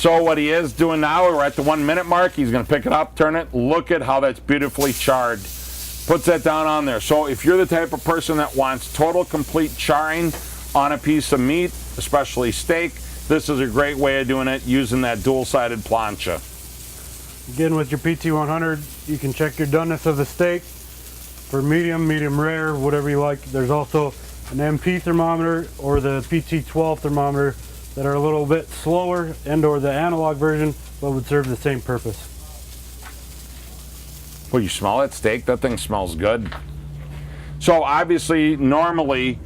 So what he is doing now, we're at the 1 minute mark. He's going to pick it up, turn it. Look at how that's beautifully charred. Puts that down on there. So if you're the type of person that wants total, complete charring on a piece of meat, especially steak, this is a great way of doing it using that dual-sided plancha. Again, with your PT100, you can check your doneness of the steak for medium, medium rare, whatever you like. There's also an MP thermometer or the PT12 thermometer that are a little bit slower, and or the analog version, but would serve the same purpose. Well, you smell that steak? That thing smells good. So obviously, normally,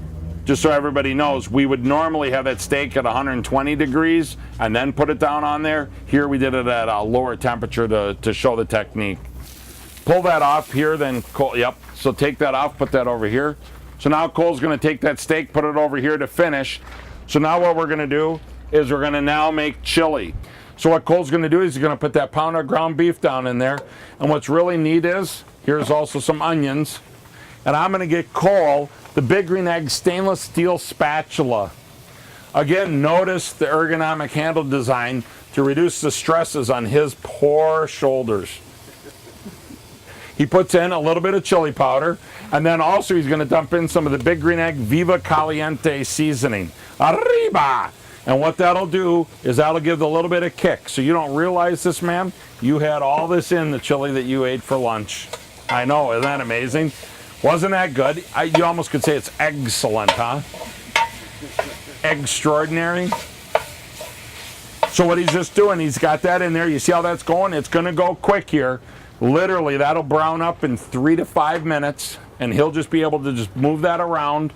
just so everybody knows, we would normally have that steak at 120 degrees and then put it down on there. Here we did it at a lower temperature to show the technique. Pull that off here, then Cole, yep. So take that off, put that over here. So now Cole's gonna take that steak, put it over here to finish. So now what we're gonna do is we're gonna now make chili. So what Cole's gonna do is he's gonna put that pound of ground beef down in there. And what's really neat is, here's also some onions. And I'm gonna get Cole the Big Green Egg stainless steel spatula. Again, notice the ergonomic handle design to reduce the stresses on his poor shoulders. He puts in a little bit of chili powder, and then also he's going to dump in some of the Big Green Egg Viva Caliente seasoning. Arriba! And what that'll do is that'll give a little bit of kick. So you don't realize this, ma'am, you had all this in the chili that you ate for lunch. I know, isn't that amazing? Wasn't that good? You almost could say it's excellent, huh? Extraordinary. So what he's just doing, he's got that in there. You see how that's going? It's going to go quick here. Literally, that'll brown up in 3 to 5 minutes, and he'll just be able to just move that around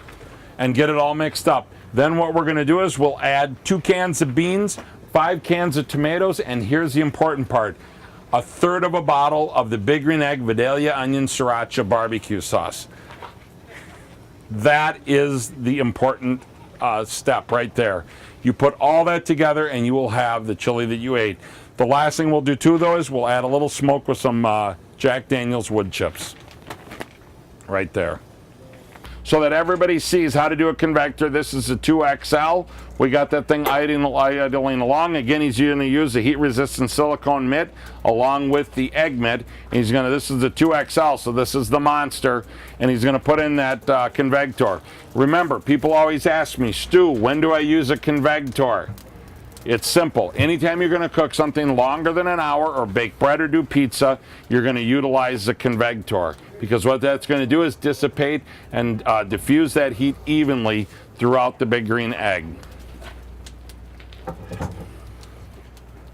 and get it all mixed up. Then what we're going to do is we'll add 2 cans of beans, 5 cans of tomatoes, and here's the important part. 1/3 of a bottle of the Big Green Egg Vidalia Onion Sriracha barbecue sauce. That is the important step right there. You put all that together and you will have the chili that you ate. The last thing we'll do too, though, is we'll add a little smoke with some Jack Daniel's wood chips. Right there. So that everybody sees how to do a convector. This is a 2XL. We got that thing idling along. Again, he's going to use the heat-resistant silicone mitt along with the egg mitt. He's going to, this is the 2XL, so this is the monster, and he's going to put in that convector. Remember, people always ask me, Stu, when do I use a convector? It's simple. Anytime you're going to cook something longer than an hour or bake bread or do pizza, you're going to utilize the convector, because what that's going to do is dissipate and diffuse that heat evenly throughout the Big Green Egg.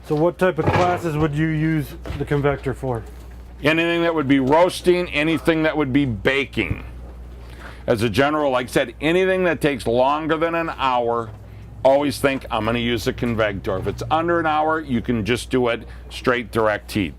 So what type of classes would you use the convector for? Anything that would be roasting, anything that would be baking. As a general, like I said, anything that takes longer than an hour, always think I'm going to use a convector. If it's under an hour, you can just do it straight direct heat.